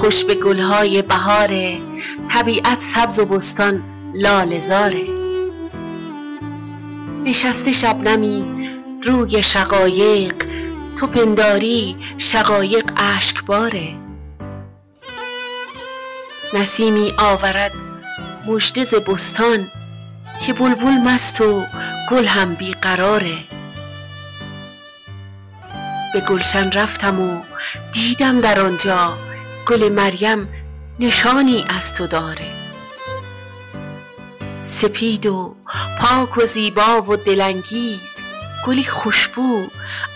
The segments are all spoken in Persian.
خوش به گلهای بهاره، طبیعت سبز و بستان لاله‌زاره. نشسته شبنمی روی شقایق، تو پنداری شقایق اشکباره. نسیمی آورد مژده ز بستان، که بلبل مست و گل هم بیقراره. به گلشن رفتم و دیدم در آنجا، گل مریم نشانی از تو داره. سپید و پاک و زیبا و دلانگیز، گلی خوشبو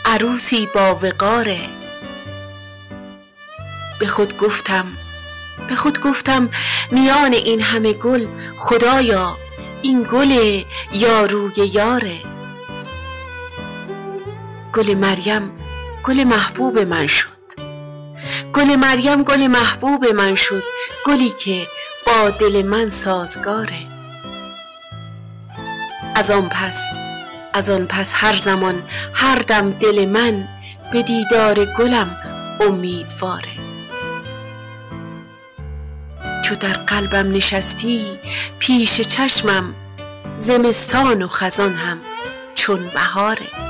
عروسی با وقاره. به خود گفتم میان این همه گل، خدایا این گل یا روی یاره. گل مریم گل محبوب من شد، گل مریم گل محبوب من شد، گلی که با دل من سازگاره. از آن پس هر زمان هر دم دل من، به دیدار گلم امیدواره. چو در قلبم نشستی پیش چشمم، زمستان و خزان هم چون بهاره.